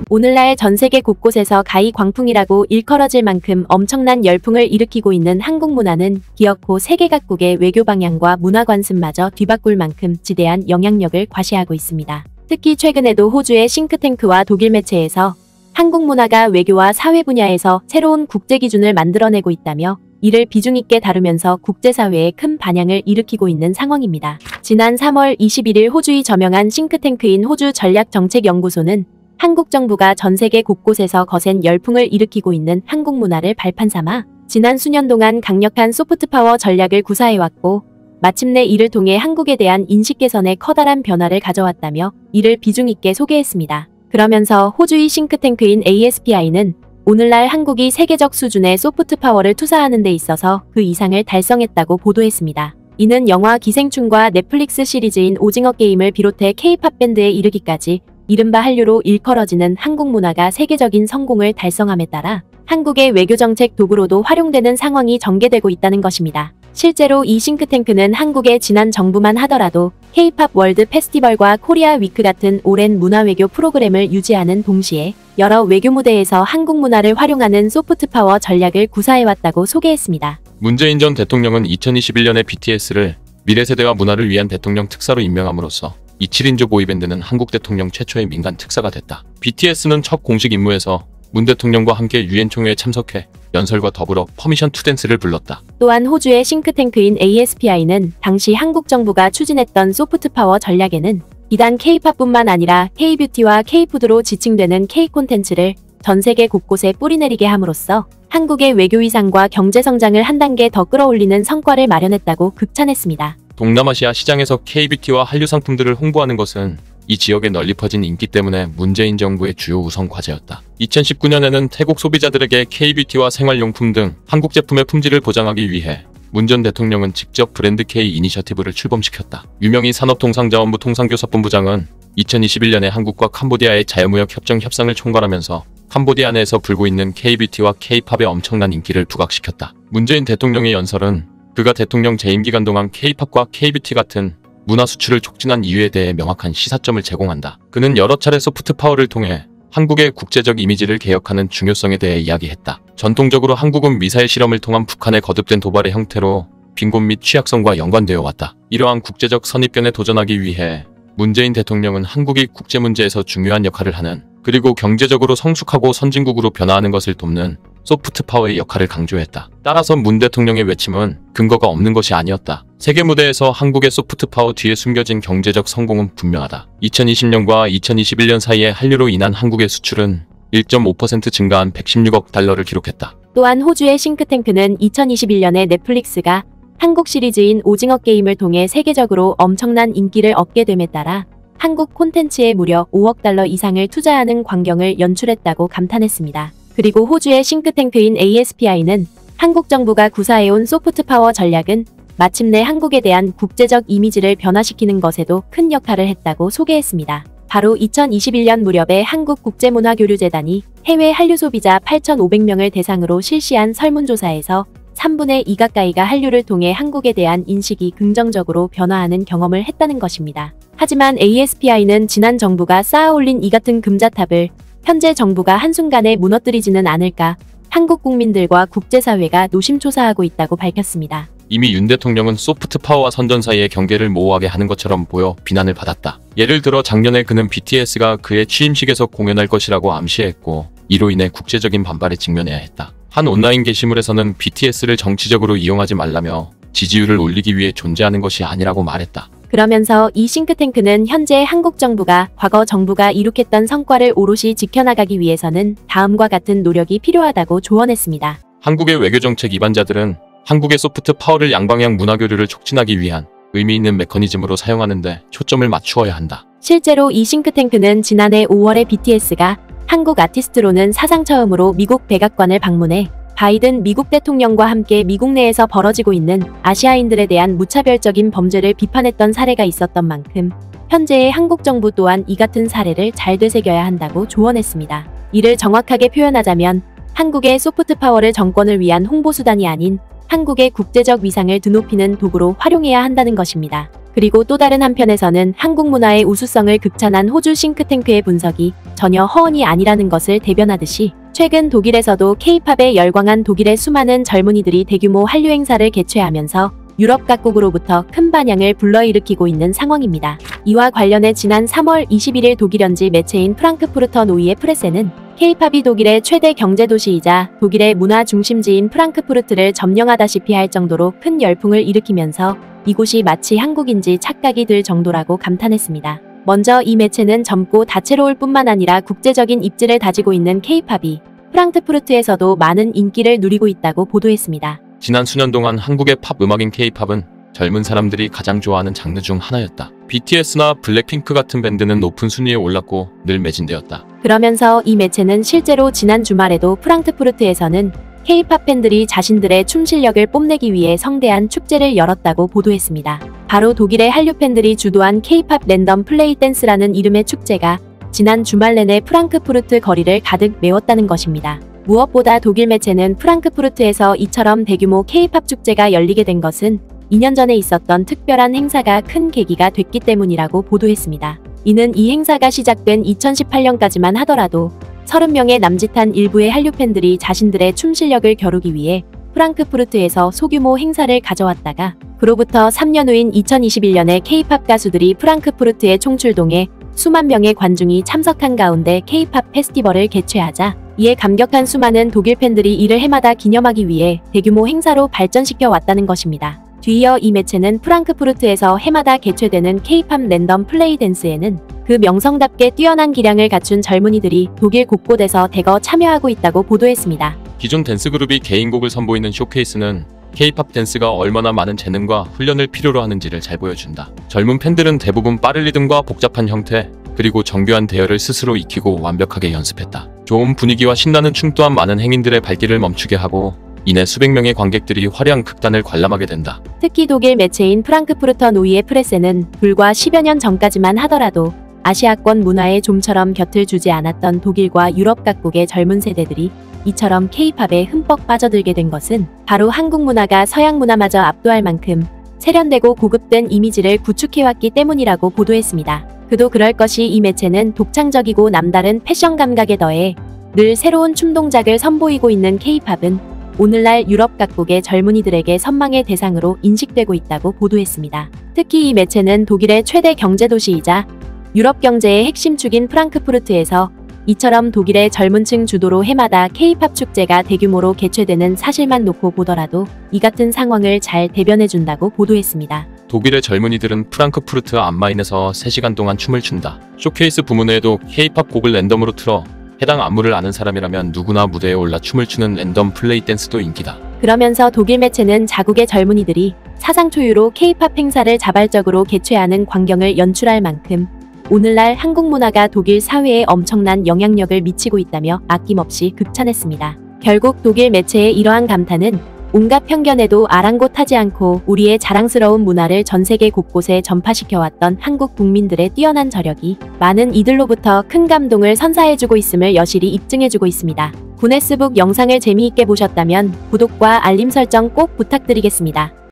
오늘날 전 세계 곳곳에서 가히 광풍이라고 일컬어질 만큼 엄청난 열풍을 일으키고 있는 한국 문화는 기어코 세계 각국의 외교 방향과 문화 관습마저 뒤바꿀 만큼 지대한 영향력을 과시하고 있습니다. 특히 최근에도 호주의 싱크탱크와 독일 매체에서 한국 문화가 외교와 사회 분야에서 새로운 국제 기준을 만들어내고 있다며 이를 비중 있게 다루면서 국제사회에 큰 반향을 일으키고 있는 상황입니다. 지난 3월 21일 호주의 저명한 싱크탱크인 호주 전략정책연구소는 한국 정부가 전 세계 곳곳에서 거센 열풍을 일으키고 있는 한국 문화를 발판 삼아 지난 수년 동안 강력한 소프트파워 전략을 구사해왔고 마침내 이를 통해 한국에 대한 인식 개선에 커다란 변화를 가져왔다며 이를 비중 있게 소개했습니다. 그러면서 호주의 싱크탱크인 ASPI는 오늘날 한국이 세계적 수준의 소프트파워를 투사하는 데 있어서 그 이상을 달성했다고 보도했습니다. 이는 영화 기생충과 넷플릭스 시리즈인 오징어 게임을 비롯해 K-팝 밴드에 이르기까지 이른바 한류로 일컬어지는 한국 문화가 세계적인 성공을 달성함에 따라 한국의 외교정책 도구로도 활용되는 상황이 전개되고 있다는 것입니다. 실제로 이 싱크탱크는 한국의 지난 정부만 하더라도 K-팝 월드 페스티벌과 코리아 위크 같은 오랜 문화외교 프로그램을 유지하는 동시에 여러 외교 무대에서 한국 문화를 활용하는 소프트파워 전략을 구사해왔다고 소개했습니다. 문재인 전 대통령은 2021년에 BTS를 미래세대와 문화를 위한 대통령 특사로 임명함으로써 27인조 보이밴드는 한국 대통령 최초의 민간 특사가 됐다. BTS는 첫 공식 임무에서 문 대통령과 함께 유엔 총회에 참석해 연설과 더불어 퍼미션 투 댄스를 불렀다. 또한 호주의 싱크탱크인 ASPI는 당시 한국 정부가 추진했던 소프트파워 전략에는 비단 K-팝뿐만 아니라 K-뷰티와 K-푸드로 지칭되는 K-콘텐츠를 전 세계 곳곳에 뿌리내리게 함으로써 한국의 외교 위상과 경제 성장을 한 단계 더 끌어올리는 성과를 마련했다고 극찬했습니다. 동남아시아 시장에서 K-뷰티와 한류 상품들을 홍보하는 것은 이 지역에 널리 퍼진 인기 때문에 문재인 정부의 주요 우선 과제였다. 2019년에는 태국 소비자들에게 K-뷰티와 생활용품 등 한국 제품의 품질을 보장하기 위해 문 전 대통령은 직접 브랜드 K 이니셔티브를 출범시켰다. 유명희 산업통상자원부 통상교섭본부장은 2021년에 한국과 캄보디아의 자유무역 협정 협상을 총괄하면서 캄보디아 내에서 불고 있는 K-뷰티와 K-팝의 엄청난 인기를 부각시켰다. 문재인 대통령의 연설은 그가 대통령 재임 기간 동안 K-팝과 K-뷰티 같은 문화 수출을 촉진한 이유에 대해 명확한 시사점을 제공한다. 그는 여러 차례 소프트 파워를 통해 한국의 국제적 이미지를 개혁하는 중요성에 대해 이야기했다. 전통적으로 한국은 미사일 실험을 통한 북한의 거듭된 도발의 형태로 빈곤 및 취약성과 연관되어 왔다. 이러한 국제적 선입견에 도전하기 위해 문재인 대통령은 한국이 국제 문제에서 중요한 역할을 하는 그리고 경제적으로 성숙하고 선진국으로 변화하는 것을 돕는 소프트 파워의 역할을 강조했다. 따라서 문 대통령의 외침은 근거가 없는 것이 아니었다. 세계 무대에서 한국의 소프트 파워 뒤에 숨겨진 경제적 성공은 분명하다. 2020년과 2021년 사이에 한류로 인한 한국의 수출은 1.5% 증가한 116억 달러를 기록했다. 또한 호주의 싱크탱크는 2021년에 넷플릭스가 한국 시리즈인 오징어 게임을 통해 세계적으로 엄청난 인기를 얻게 됨에 따라 한국 콘텐츠에 무려 5억 달러 이상을 투자하는 광경을 연출했다고 감탄했습니다. 그리고 호주의 싱크탱크인 ASPI는 한국 정부가 구사해온 소프트파워 전략은 마침내 한국에 대한 국제적 이미지를 변화시키는 것에도 큰 역할을 했다고 소개했습니다. 바로 2021년 무렵에 한국국제문화교류재단이 해외 한류 소비자 8,500명을 대상으로 실시한 설문조사에서 3분의 2 가까이가 한류를 통해 한국에 대한 인식이 긍정적으로 변화하는 경험을 했다는 것입니다. 하지만 ASPI는 지난 정부가 쌓아올린 이 같은 금자탑을 현재 정부가 한순간에 무너뜨리지는 않을까 한국 국민들과 국제사회가 노심초사하고 있다고 밝혔습니다. 이미 윤 대통령은 소프트 파워와 선전 사이의 경계를 모호하게 하는 것처럼 보여 비난을 받았다. 예를 들어 작년에 그는 BTS가 그의 취임식에서 공연할 것이라고 암시했고 이로 인해 국제적인 반발에 직면해야 했다. 한 온라인 게시물에서는 BTS를 정치적으로 이용하지 말라며 지지율을 올리기 위해 존재하는 것이 아니라고 말했다. 그러면서 이 싱크탱크는 현재 한국 정부가 과거 정부가 이룩했던 성과를 오롯이 지켜나가기 위해서는 다음과 같은 노력이 필요하다고 조언했습니다. 한국의 외교정책 입안자들은 한국의 소프트 파워를 양방향 문화교류를 촉진하기 위한 의미 있는 메커니즘으로 사용하는 데 초점을 맞추어야 한다. 실제로 이 싱크탱크는 지난해 5월에 BTS가 한국 아티스트로는 사상 처음으로 미국 백악관을 방문해 바이든 미국 대통령과 함께 미국 내에서 벌어지고 있는 아시아인들에 대한 무차별적인 범죄를 비판했던 사례가 있었던 만큼 현재의 한국 정부 또한 이 같은 사례를 잘 되새겨야 한다고 조언했습니다. 이를 정확하게 표현하자면 한국의 소프트 파워를 정권을 위한 홍보수단이 아닌 한국의 국제적 위상을 드높이는 도구로 활용해야 한다는 것입니다. 그리고 또 다른 한편에서는 한국 문화의 우수성을 극찬한 호주 싱크탱크의 분석이 전혀 허언이 아니라는 것을 대변하듯이 최근 독일에서도 K-팝에 열광한 독일의 수많은 젊은이들이 대규모 한류 행사를 개최하면서 유럽 각국으로부터 큰 반향을 불러일으키고 있는 상황입니다. 이와 관련해 지난 3월 21일 독일 현지 매체인 프랑크푸르터 노이의 프레세는 K-팝이 독일의 최대 경제도시이자 독일의 문화 중심지인 프랑크푸르트를 점령하다시피 할 정도로 큰 열풍을 일으키면서 이곳이 마치 한국인지 착각이 들 정도라고 감탄했습니다. 먼저 이 매체는 젊고 다채로울 뿐만 아니라 국제적인 입지를 다지고 있는 K-팝이 프랑크푸르트에서도 많은 인기를 누리고 있다고 보도했습니다. 지난 수년 동안 한국의 팝 음악인 K-팝은 젊은 사람들이 가장 좋아하는 장르 중 하나였다. BTS나 블랙핑크 같은 밴드는 높은 순위에 올랐고 늘 매진되었다. 그러면서 이 매체는 실제로 지난 주말에도 프랑크푸르트에서는 K-팝 팬들이 자신들의 춤 실력을 뽐내기 위해 성대한 축제를 열었다고 보도했습니다. 바로 독일의 한류 팬들이 주도한 K-팝 랜덤 플레이 댄스라는 이름의 축제가 지난 주말 내내 프랑크푸르트 거리를 가득 메웠다는 것입니다. 무엇보다 독일 매체는 프랑크푸르트에서 이처럼 대규모 K-팝 축제가 열리게 된 것은 2년 전에 있었던 특별한 행사가 큰 계기가 됐기 때문이라고 보도했습니다. 이는 이 행사가 시작된 2018년까지만 하더라도 30명의 남짓한 일부의 한류 팬들이 자신들의 춤 실력을 겨루기 위해 프랑크푸르트에서 소규모 행사를 가져왔다가 그로부터 3년 후인 2021년에 K-팝 가수들이 프랑크푸르트에 총출동해 수만 명의 관중이 참석한 가운데 K-팝 페스티벌을 개최하자 이에 감격한 수많은 독일 팬들이 이를 해마다 기념하기 위해 대규모 행사로 발전시켜 왔다는 것입니다. 뒤이어 이 매체는 프랑크푸르트에서 해마다 개최되는 K-팝 랜덤 플레이 댄스에는 그 명성답게 뛰어난 기량을 갖춘 젊은이들이 독일 곳곳에서 대거 참여하고 있다고 보도했습니다. 기존 댄스 그룹이 개인곡을 선보이는 쇼케이스는 K-팝 댄스가 얼마나 많은 재능과 훈련을 필요로 하는지를 잘 보여준다. 젊은 팬들은 대부분 빠른 리듬과 복잡한 형태, 그리고 정교한 대열을 스스로 익히고 완벽하게 연습했다. 좋은 분위기와 신나는 춤 또한 많은 행인들의 발길을 멈추게 하고 이내 수백 명의 관객들이 화려한 극단을 관람하게 된다. 특히 독일 매체인 프랑크푸르터 노이의 프레세는 불과 10여 년 전까지만 하더라도 아시아권 문화에 좀처럼 곁을 주지 않았던 독일과 유럽 각국의 젊은 세대들이 이처럼 K-팝에 흠뻑 빠져들게 된 것은 바로 한국 문화가 서양 문화마저 압도할 만큼 세련되고 고급된 이미지를 구축해왔기 때문이라고 보도했습니다. 그도 그럴 것이 이 매체는 독창적이고 남다른 패션 감각에 더해 늘 새로운 춤 동작을 선보이고 있는 K-팝은 오늘날 유럽 각국의 젊은이들에게 선망의 대상으로 인식되고 있다고 보도했습니다. 특히 이 매체는 독일의 최대 경제도시이자 유럽 경제의 핵심 축인 프랑크푸르트에서 이처럼 독일의 젊은 층 주도로 해마다 K-팝 축제가 대규모로 개최되는 사실만 놓고 보더라도 이 같은 상황을 잘 대변해준다고 보도했습니다. 독일의 젊은이들은 프랑크푸르트 안마인에서 3시간 동안 춤을 춘다. 쇼케이스 부문에도 K-팝 곡을 랜덤으로 틀어 해당 안무를 아는 사람이라면 누구나 무대에 올라 춤을 추는 랜덤 플레이 댄스도 인기다. 그러면서 독일 매체는 자국의 젊은이들이 사상 초유로 K-팝 행사를 자발적으로 개최하는 광경을 연출할 만큼 오늘날 한국 문화가 독일 사회에 엄청난 영향력을 미치고 있다며 아낌없이 극찬했습니다. 결국 독일 매체의 이러한 감탄은 온갖 편견에도 아랑곳하지 않고 우리의 자랑스러운 문화를 전 세계 곳곳에 전파시켜왔던 한국 국민들의 뛰어난 저력이 많은 이들로부터 큰 감동을 선사해주고 있음을 여실히 입증해주고 있습니다. 구네스북 영상을 재미있게 보셨다면 구독과 알림 설정 꼭 부탁드리겠습니다.